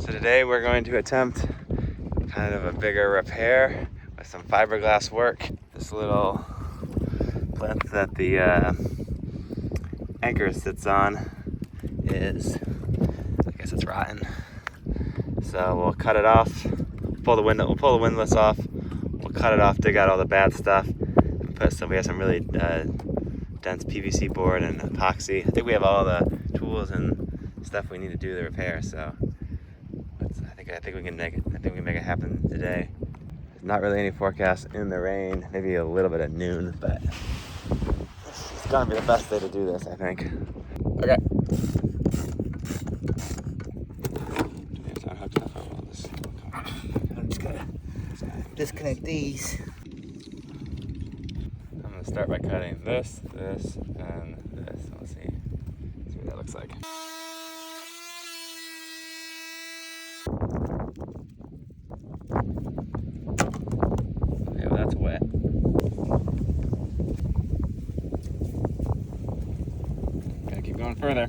So today we're going to attempt kind of a bigger repair with some fiberglass work. This little plinth that the anchor sits on is, I guess it's rotten. So we'll cut it off, we'll pull the windlass off, we'll cut it off, dig out all the bad stuff, and we have some really dense PVC board and epoxy. I think we have all the tools and stuff we need to do the repair, so I think we can make it. I think we can make it happen today. There's not really any forecast in the rain, maybe a little bit at noon, but it's gonna be the best day to do this, I think. Okay. I'm just gonna disconnect these. I'm gonna start by cutting this, this, and this. Let's see what that looks like. Okay, well that's wet. Gotta keep going further.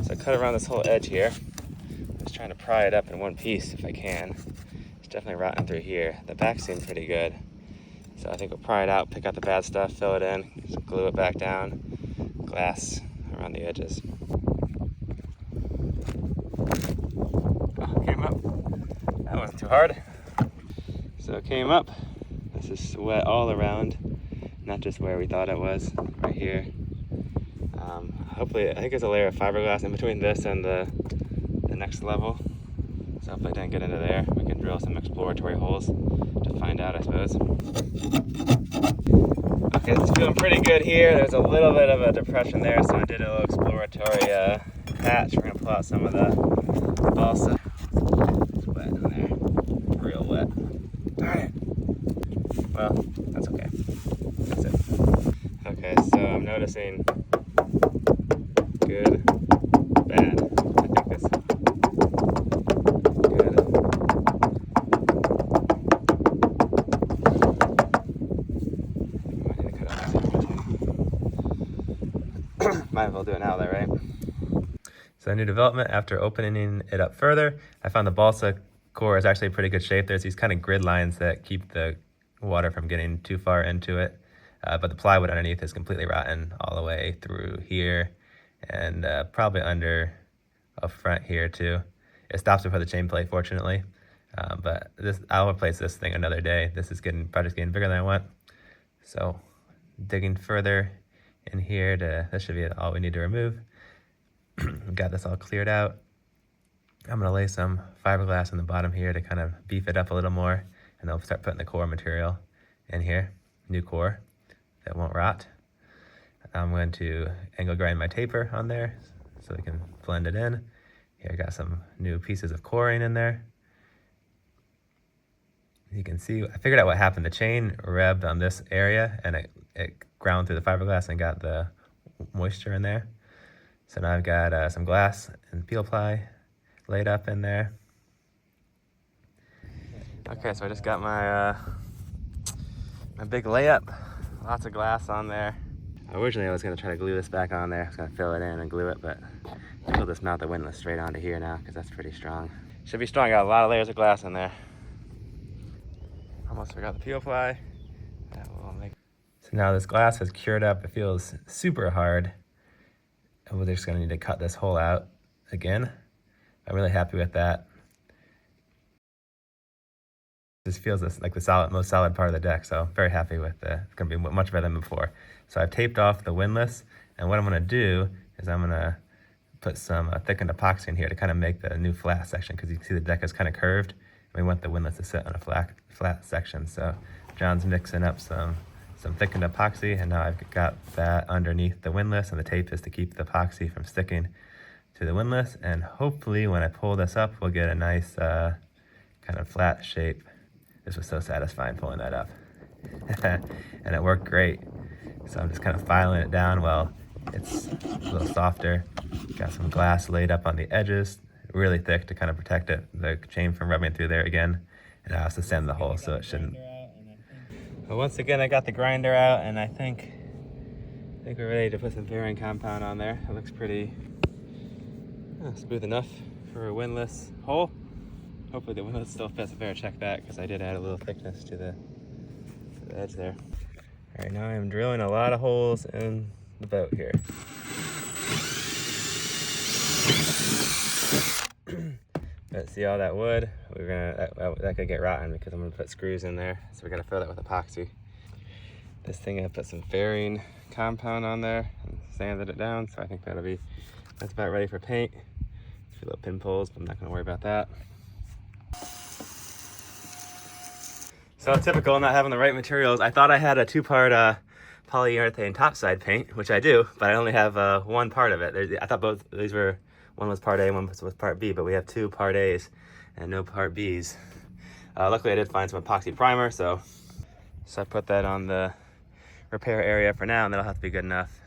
So I cut around this whole edge here. I'm just trying to pry it up in one piece if I can. It's definitely rotten through here. The back seemed pretty good. So I think we'll pry it out, pick out the bad stuff, fill it in, just glue it back down, glass around the edges. Oh, came up. That wasn't too hard. So it came up. This is wet all around, not just where we thought it was, right here. Hopefully, I think there's a layer of fiberglass in between this and the next level. So if I didn't get into there, we can drill some exploratory holes to find out, I suppose. Okay, it's feeling pretty good here. There's a little bit of a depression there, so I did a little exploratory patch. We're gonna pull out some of the balsa. It's wet in there, real wet. Darn it. Well, that's okay. That's it. Okay, so I'm noticing good, bad. I think this good. Might as well do it now, though, right? So a new development after opening it up further, I found the balsa core is actually in pretty good shape. There's these kind of grid lines that keep the water from getting too far into it, but the plywood underneath is completely rotten all the way through here and probably under up front here too. It stops before the chain plate, fortunately, but I'll replace this thing another day. This is project's getting bigger than I want. So digging further in here this should be all we need to remove. Got this all cleared out. I'm gonna lay some fiberglass in the bottom here to kind of beef it up a little more, and then we'll start putting the core material in here, new core that won't rot. I'm going to angle grind my taper on there so we can blend it in. Here I got some new pieces of coring in there. You can see, I figured out what happened. The chain rebbed on this area and it ground through the fiberglass and got the moisture in there. So now I've got some glass and peel ply laid up in there. Okay, so I just got my my big layup. Lots of glass on there. Originally I was gonna try to glue this back on there. I was gonna fill it in and glue it, but I'll just mount the windlass straight onto here now because that's pretty strong. Should be strong, got a lot of layers of glass in there. Almost forgot the peel ply. So now this glass has cured up. It feels super hard. And we're just gonna need to cut this hole out again. I'm really happy with that. This feels like the most solid part of the deck, so very happy with it. It's gonna be much better than before. So I've taped off the windlass, and what I'm gonna do is I'm gonna put some thickened epoxy in here to kind of make the new flat section, because you can see the deck is kind of curved, and we want the windlass to sit on a flat section. So John's mixing up some thickened epoxy, and now I've got that underneath the windlass, and the tape is to keep the epoxy from sticking to the windlass, and hopefully when I pull this up, we'll get a nice kind of flat shape. This was so satisfying pulling that up. And it worked great. So I'm just kind of filing it down. Well, it's a little softer. Got some glass laid up on the edges, really thick to kind of protect the chain from rubbing through there again. And I also sand the hole so it shouldn't. But once again, I got the grinder out, and I think we're ready to put some fairing compound on there. It looks pretty smooth enough. for a windlass hole. Hopefully the windlass still fits. I better check that because I did add a little thickness to the edge there. All right, now I'm drilling a lot of holes in the boat here. But see all that wood? That could get rotten because I'm gonna put screws in there. So we gotta fill that with epoxy. This thing I put some fairing compound on there and sanded it down. So I think that's about ready for paint. A few little pin pulls, but I'm not gonna worry about that. So typical not having the right materials. I thought I had a 2-part polyurethane topside paint, which I do, but I only have one part of it. I thought both these were, one was part A, one was part B, but we have 2 part A's and no part B's. Luckily I did find some epoxy primer, so I put that on the repair area for now, and that'll have to be good enough.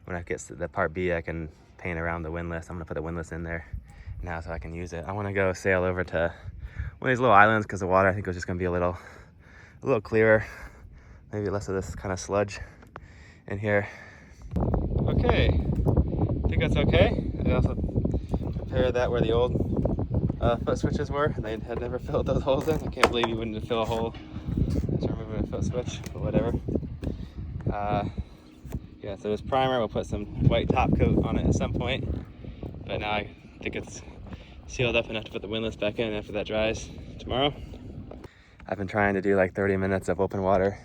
When it gets to the part B, I can paint around the windlass. I'm gonna put the windlass in there now so I can use it. I wanna go sail over to one of these little islands because the water I think was just gonna be a little clearer, maybe less of this kind of sludge in here. Okay, I think that's okay. I also prepared that where the old foot switches were, and they had never filled those holes in. I can't believe you wouldn't fill a hole after removing a foot switch, but whatever. Yeah, so this primer, we'll put some white top coat on it at some point, but now I think it's sealed up enough to put the windlass back in after that dries tomorrow. I've been trying to do like 30 minutes of open water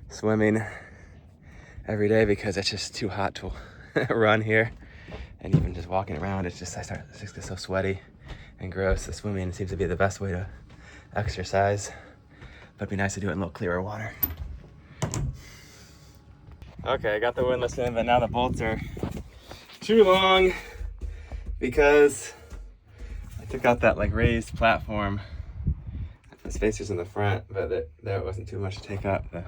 swimming every day because it's just too hot to run here. And even just walking around, it just gets so sweaty and gross. The swimming seems to be the best way to exercise, but it'd be nice to do it in a little clearer water. Okay, I got the windlass in, but now the bolts are too long because I took out that like raised platform. The spacers in the front, but there wasn't too much to take up. Yeah,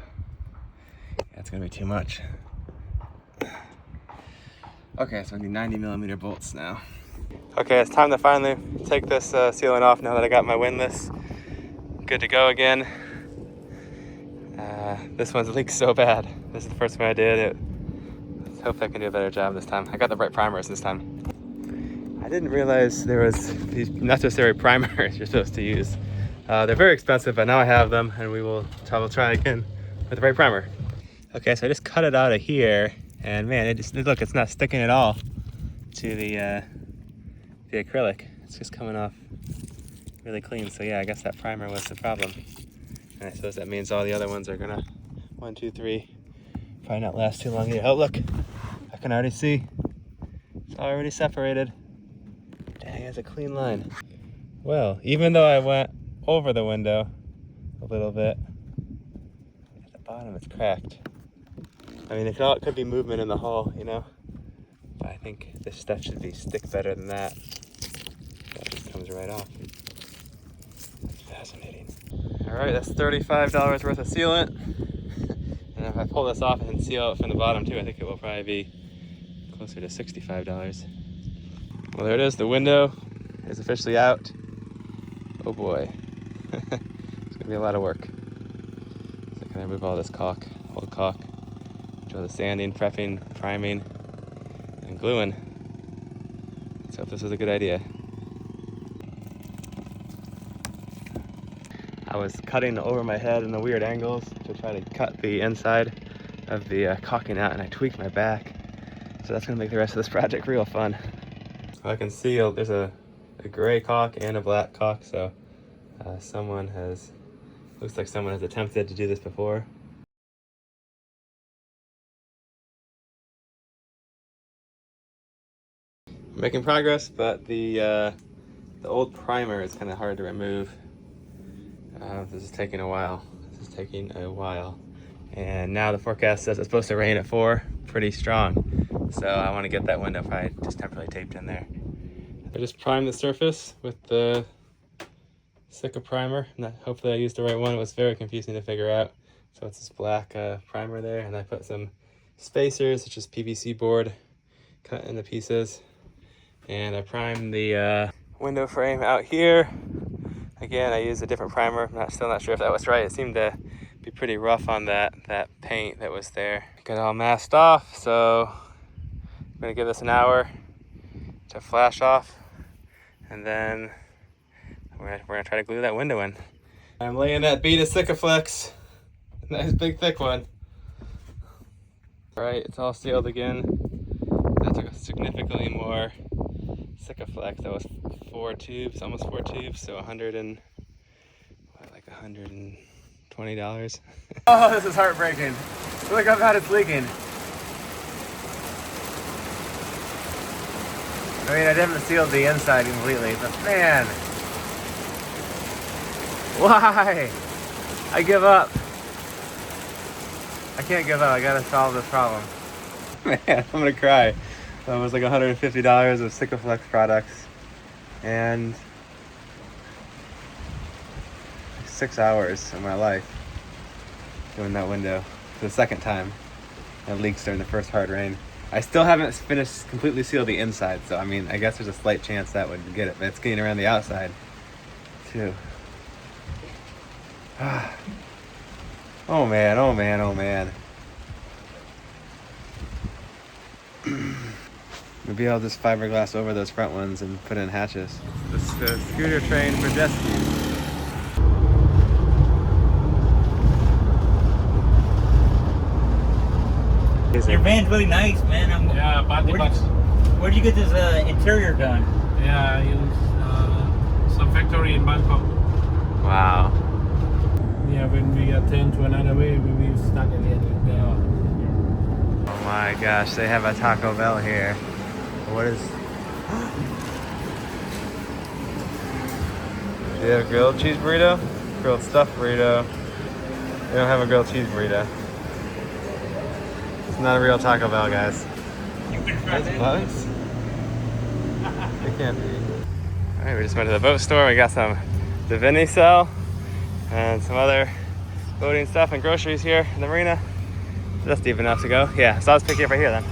it's gonna be too much. Okay, so I need 90mm bolts now. Okay, it's time to finally take this sealant off now that I got my windlass good to go again. This one's leaked so bad. This is the first one I did. Let's hope I can do a better job this time. I got the right primers this time. I didn't realize there was these necessary primers you're supposed to use. They're very expensive, but now I have them, and we'll try again with the right primer. Okay, so I just cut it out of here, and man, look, it's not sticking at all to the acrylic. It's just coming off really clean. So yeah, I guess that primer was the problem. And I suppose that means all the other ones are gonna 1, 2, 3 probably not last too long here. Oh look, I can already see it's already separated. Dang, it's a clean line. Well, even though I went over the window a little bit, at the bottom it's cracked. I mean, it could be movement in the hull, you know, but I think this stuff should stick better than that. That just comes right off. That's fascinating. All right, that's $35 worth of sealant. And if I pull this off and seal it from the bottom too, I think it will probably be closer to $65. Well, there it is. The window is officially out. Oh boy. It's gonna be a lot of work. So can I remove all this caulk, old caulk? Do all the sanding, prepping, priming, and gluing. Let's hope this was a good idea. I was cutting over my head in the weird angles to try to cut the inside of the caulking out, and I tweaked my back. So that's gonna make the rest of this project real fun. I can see there's a gray caulk and a black caulk, so looks like someone has attempted to do this before. I'm making progress, but the old primer is kind of hard to remove. This is taking a while. And now the forecast says it's supposed to rain at 4, pretty strong. So I want to get that window probably just temporarily taped in there. I just primed the surface with the Sika primer. Hopefully I used the right one. It was very confusing to figure out. So it's this black primer there, and I put some spacers, which is PVC board cut into pieces. And I primed the window frame out here. Again, I used a different primer. I'm still not sure if that was right. It seemed to be pretty rough on that paint that was there. Got it all masked off, so I'm gonna give this an hour to flash off, and then we're gonna try to glue that window in. I'm laying that bead of Sikaflex. Nice big thick one. All right, it's all sealed again. That took significantly more Sikaflex. That was 4 tubes, almost 4 tubes, so $120. Oh, this is heartbreaking. Look how bad it's leaking. I mean, I didn't seal the inside completely, but man, why? I give up. I can't give up. I gotta solve this problem. Man, I'm gonna cry. That was like $150 of Sikaflex products and 6 hours of my life doing that window for the second time. It leaks during the first hard rain. I still haven't finished completely sealed the inside, so I mean, I guess there's a slight chance that would get it, but it's getting around the outside too. Oh man, oh man, oh man. Maybe I'll just fiberglass over those front ones and put in hatches. This is the scooter train for jet skis. Your van's really nice, man. Yeah, Where'd you get this interior done? Yeah, I use some factory in Bangkok. Wow. Yeah, when we attend to another way, we will start again. Oh my gosh, they have a Taco Bell here. What is... Do they have a grilled cheese burrito? Grilled stuffed burrito. They don't have a grilled cheese burrito. It's not a real Taco Bell, guys. That's bugs? It can't be. Alright, we just went to the boat store. We got some Dinghy cell and some other boating stuff and groceries here in the marina. That's deep enough to go. Yeah, so I'll just pick you up right here then.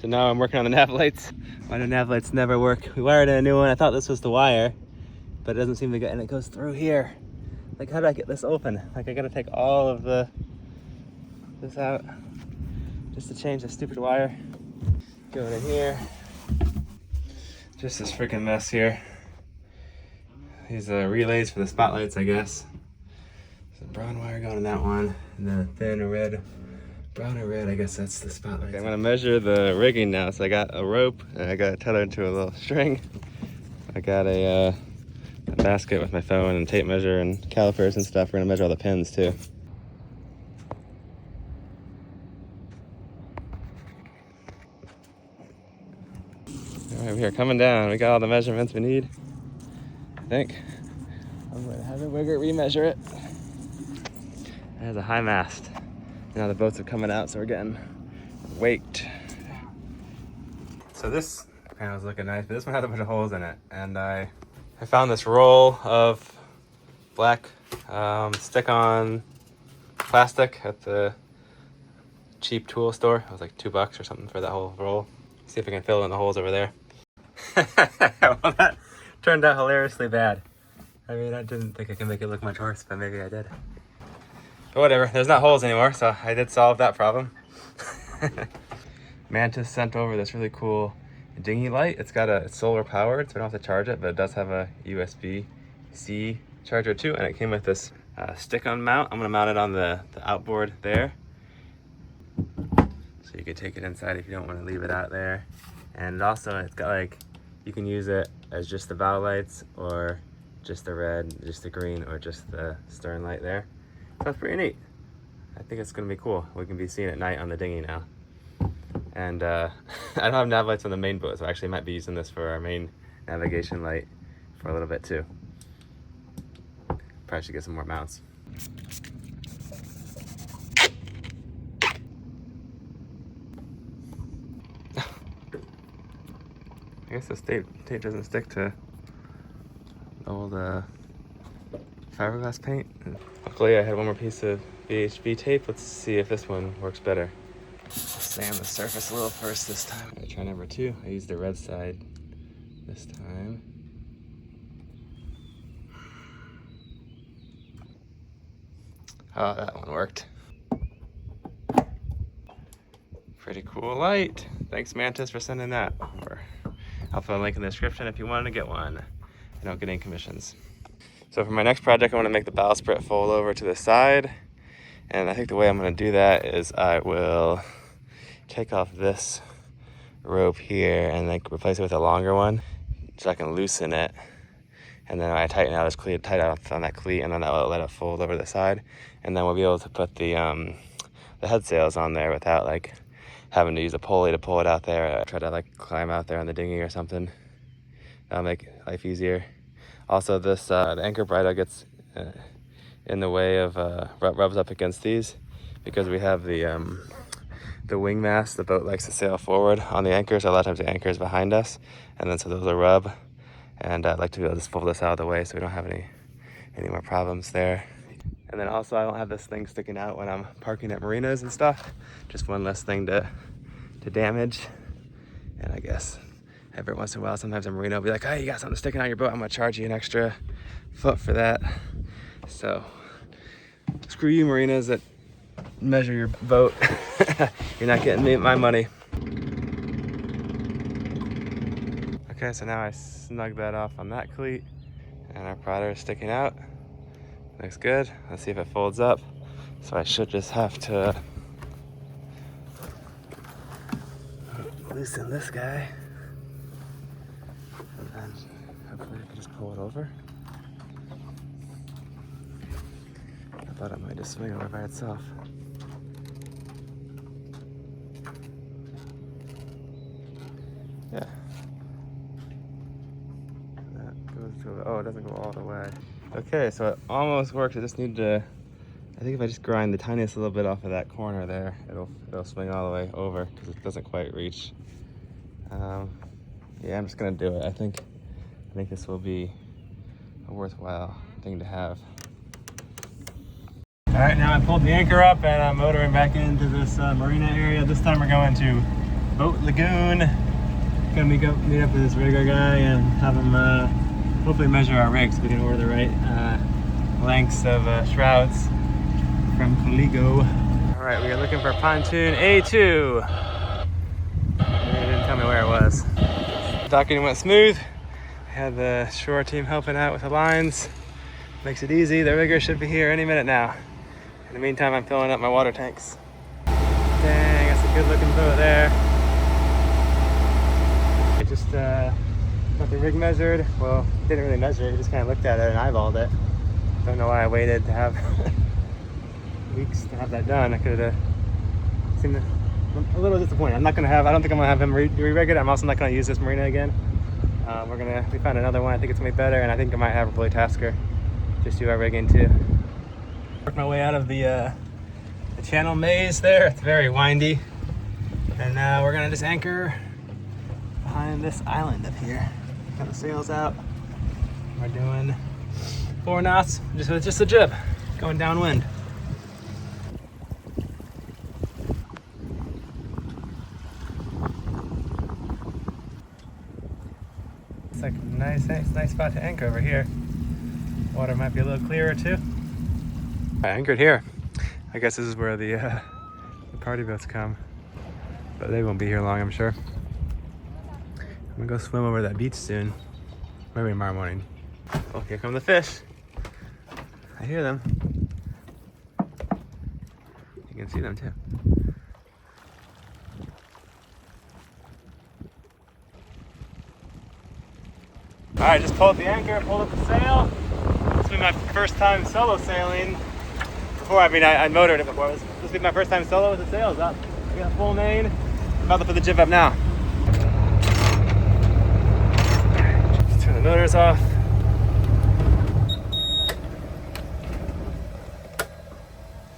So now I'm working on the nav lights. Why do nav lights never work? We wired in a new one. I thought this was the wire, but it doesn't seem to get, and it goes through here. Like, how do I get this open? Like, I gotta take all of this out just to change the stupid wire. Going in here. Just this freaking mess here. These are relays for the spotlights, I guess. There's a brown wire going in that one, and then a thin red, brown and red, I guess that's the spotlight. Okay, I'm gonna measure the rigging now. So I got a rope, and I got it tethered to a little string. I got a basket with my phone and tape measure and calipers and stuff. We're gonna measure all the pins too. All right, we are coming down. We got all the measurements we need, I think. I'm gonna have a wigger remeasure it. It has a high mast. Now the boats are coming out, so we're getting waked. So this panel's looking nice, but this one had a bunch of holes in it. And I found this roll of black stick-on plastic at the cheap tool store. It was like $2 or something for that whole roll. See if I can fill in the holes over there. Well, that turned out hilariously bad. I mean, I didn't think I could make it look much worse, but maybe I did. But whatever, there's not holes anymore, so I did solve that problem. Mantis sent over this really cool dinghy light. It's solar powered, so I don't have to charge it, but it does have a USB-C charger too, and it came with this stick-on mount. I'm gonna mount it on the outboard there. So you can take it inside if you don't want to leave it out there. And also it's got like, you can use it as just the bow lights, or just the red, just the green, or just the stern light there. So that's pretty neat. I think it's gonna be cool. We can be seen at night on the dinghy now. And I don't have nav lights on the main boat, so I actually might be using this for our main navigation light for a little bit too. Probably should get some more mounts. I guess this tape doesn't stick to all the fiberglass paint. Luckily I had one more piece of VHB tape. Let's see if this one works better. Sand the surface a little first this time. I'm gonna try number 2. I used the red side this time. Oh, that one worked. Pretty cool light. Thanks Mantis for sending that over. I'll put a link in the description if you want to get one. I don't get any commissions. So for my next project, I want to make the bowsprit fold over to the side. And I think the way I'm going to do that is I will take off this rope here and like replace it with a longer one so I can loosen it. And then when I tighten out this cleat, tighten out on that cleat, and then I'll let it fold over the side. And then we'll be able to put the head sails on there without like having to use a pulley to pull it out there. Try to like climb out there on the dinghy or something. That'll make life easier. Also, this the anchor bridle gets in the way of rubs up against these because we have the wing mast. The boat likes to sail forward on the anchor, so a lot of times the anchor is behind us, and then so those will rub. And I'd like to be able to just fold this out of the way so we don't have any more problems there. And then also I don't have this thing sticking out when I'm parking at marinas and stuff. Just one less thing to damage. And I guess every once in a while, sometimes a marina will be like, hey, you got something sticking out your boat, I'm gonna charge you an extra foot for that. So screw you marinas that measure your boat. You're not getting my money. Okay, so now I snug that off on that cleat and our prodder is sticking out. Looks good. Let's see if it folds up. So I should just have to loosen this guy. And then hopefully I can just pull it over. I thought it might just swing over by itself. Yeah. Oh, it doesn't go all the way. Okay, so it almost works. I just need to, I think if I just grind the tiniest little bit off of that corner there, it'll swing all the way over because it doesn't quite reach. Yeah, I'm just gonna do it. I think this will be a worthwhile thing to have. All right, now I pulled the anchor up and I'm motoring back into this marina area. This time we're going to Boat Lagoon. Gonna meet up with this rigger guy and have him hopefully measure our rig so we can order the right lengths of shrouds from Coligo. All right, we are looking for pontoon A2. They didn't tell me where it was. Docking went smooth. We had the shore team helping out with the lines. Makes it easy. The rigger should be here any minute now. In the meantime, I'm filling up my water tanks. Dang, that's a good looking boat there. I just got the rig measured. Well, didn't really measure it, just kind of looked at it and eyeballed it. Don't know why I waited to have weeks to have that done. I could have seemed a little disappointed. I don't think I'm gonna have him re-rig it. I'm also not gonna use this marina again. We found another one. I think it's gonna be better, and I think I might have a bully tasker just do our rigging too. Work my way out of the channel maze there. It's very windy, and now we're gonna just anchor behind this island up here. Got the sails out. We're doing 4 knots, just a jib, going downwind. It's like a nice spot to anchor over here. Water might be a little clearer too. I anchored here. I guess this is where the party boats come, but they won't be here long, I'm sure. I'm gonna go swim over that beach soon. Maybe tomorrow morning. Oh, here come the fish. I hear them. You can see them too. All right, just pulled the anchor, pulled up the sail. This will be my first time solo sailing. I motored it before. This will be my first time solo with the sails up. I got a full main. I'm about to put the jib up now. Just turn the motors off.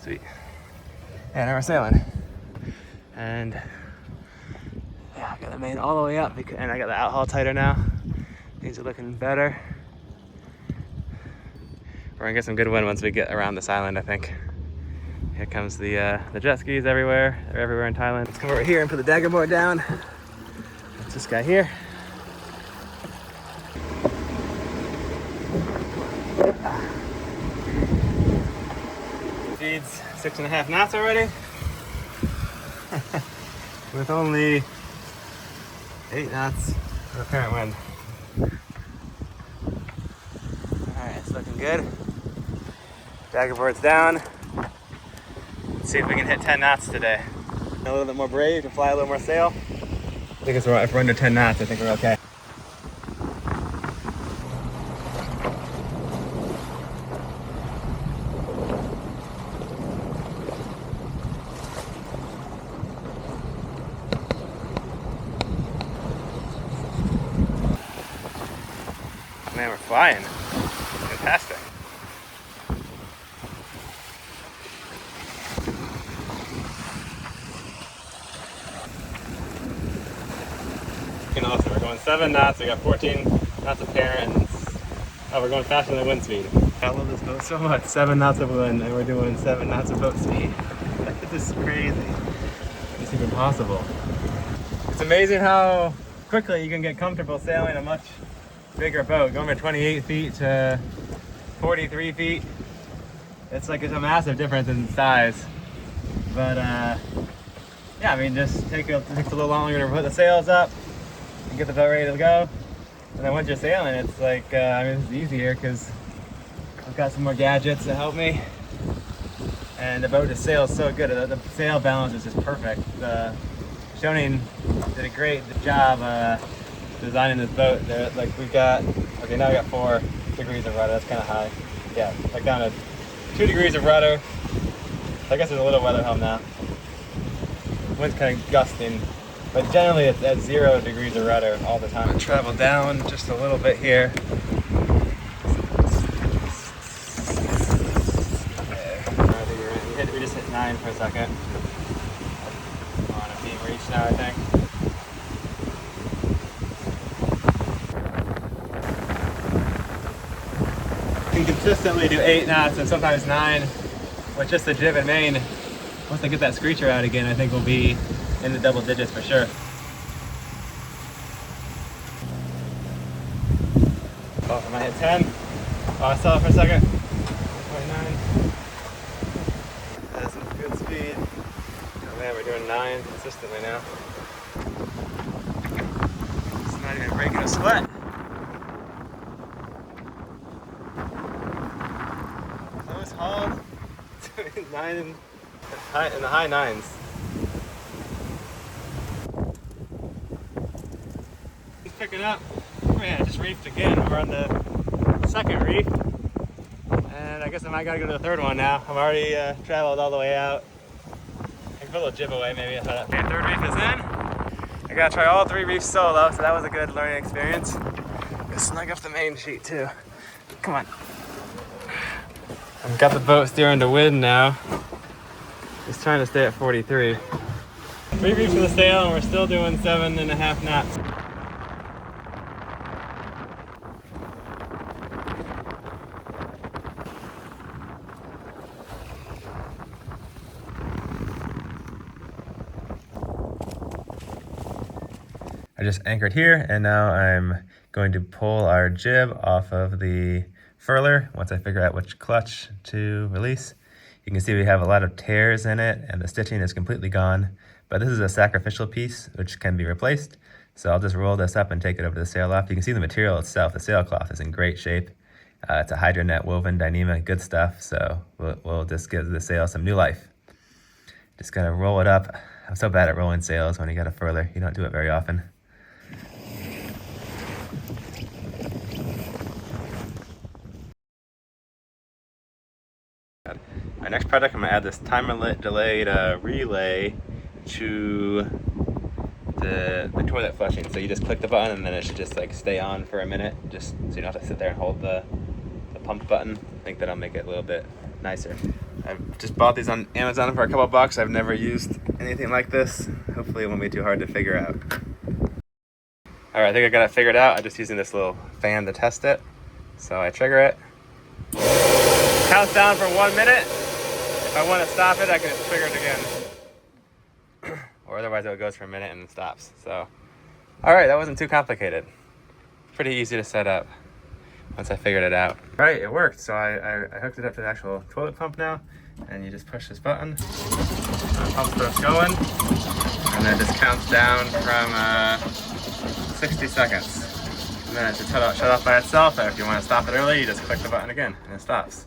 Sweet. And now we're sailing. And yeah, I got the main all the way up, and I got the out haul tighter now. Things are looking better. We're gonna get some good wind once we get around this island, I think. Here comes the jet skis everywhere. They're everywhere in Thailand. Let's come over here and put the dagger board down. That's this guy here. Speed's 6.5 knots already. With only 8 knots apparent wind. Alright, it's looking good. Daggerboard's down. Let's see if we can hit 10 knots today. A little bit more brave and fly a little more sail. I think if we're under 10 knots, I think we're okay. Man, we're flying. Fantastic. Awesome. We're going 7 knots. We got 14 knots of parent. Oh, we're going faster than wind speed. I love this boat so much. 7 knots of wind, and we're doing 7 knots of boat speed. This is crazy. It's even possible. It's amazing how quickly you can get comfortable sailing a much bigger boat, going from 28 feet to 43 feet. It's like it's a massive difference in size. But yeah, I mean, just takes a little longer to put the sails up and get the boat ready to go. And then once you're sailing, it's like, I mean, it's easy here because I've got some more gadgets to help me. And the boat just sails so good. The sail balance is just perfect. Shonin did a great job designing this boat. Like we've got, okay, now we got 4 degrees of rudder. That's kind of high. Yeah, like down to 2 degrees of rudder. I guess there's a little weather helm now. Wind's kind of gusting, but generally it's at 0 degrees of rudder all the time. Travel down just a little bit here. We just hit 9 for a second. We're on a beam reach now, I think. You can consistently do 8 knots and sometimes 9 with just the jib and main. Once I get that screecher out again, I think we'll be in the double digits for sure. Oh, I might hit 10. Oh, I saw it for a second. 29. That's some good speed. Oh man, we're doing 9 consistently now. It's not even breaking a sweat. Close haul. 9 in the high 9s. He's picking up. Man, I just reefed again. We're on the 2nd reef. And I guess I might gotta go to the 3rd one now. I've already traveled all the way out. I can put a little jib away maybe. Okay, 3rd reef is in. I gotta try all 3 reefs solo, so that was a good learning experience. Gonna snug up the main sheet too. Come on. I've got the boat steering to wind now. Just trying to stay at 43. 3 reefs for the sail, and we're still doing 7.5 knots. I just anchored here, and now I'm going to pull our jib off of the furler once I figure out which clutch to release. You can see we have a lot of tears in it, and the stitching is completely gone, but this is a sacrificial piece which can be replaced. So I'll just roll this up and take it over to the sail loft. You can see the material itself, the sailcloth is in great shape. It's a hydronet woven Dyneema, good stuff, so we'll just give the sail some new life. Just gotta roll it up. I'm so bad at rolling sails when you got a furler. You don't do it very often. Our next project, I'm gonna add this timer delayed relay to the toilet flushing. So you just click the button and then it should just like stay on for a minute, just so you don't have to sit there and hold the pump button. I think that'll make it a little bit nicer. I've just bought these on Amazon for a couple bucks. I've never used anything like this. Hopefully it won't be too hard to figure out. All right, I think I got it figured out. I'm just using this little fan to test it. So I trigger it. Counts down for 1 minute. If I want to stop it, I can trigger it again. Or otherwise it goes for a minute and then stops. So, all right, that wasn't too complicated. Pretty easy to set up once I figured it out. All right, it worked. So I hooked it up to the actual toilet pump now. And you just push this button. The pump starts going. And then it just counts down from 60 seconds. And then it should shut off by itself. And if you want to stop it early, you just click the button again and it stops.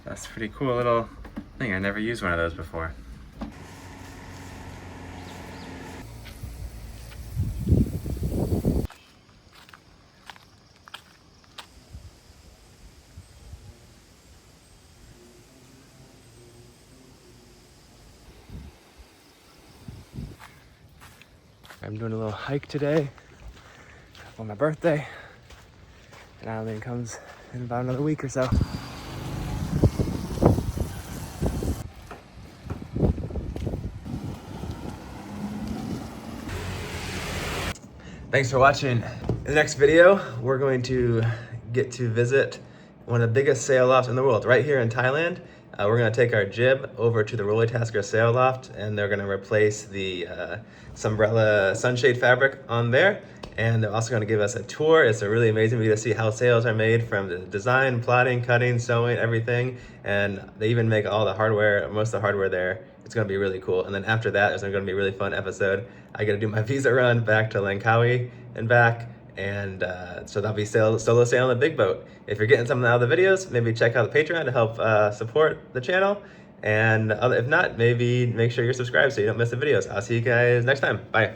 That's a pretty cool little thing. I never used one of those before. I'm doing a little hike today on my birthday, and Island comes in about another week or so. Thanks for watching. In the next video, we're going to get to visit one of the biggest sail lofts in the world, right here in Thailand. We're gonna take our jib over to the Rolly Tasker sail loft, and they're gonna replace the Sunbrella sunshade fabric on there. And they're also gonna give us a tour. It's a really amazing way to see how sails are made, from the design, plotting, cutting, sewing, everything. And they even make all the hardware, most of the hardware there. It's gonna be really cool. And then after that, there's gonna be a really fun episode. I gotta do my visa run back to Langkawi and back. And so that'll be solo sail on the big boat. If you're getting something out of the videos, maybe check out the Patreon to help support the channel. And if not, maybe make sure you're subscribed so you don't miss the videos. I'll see you guys next time. Bye.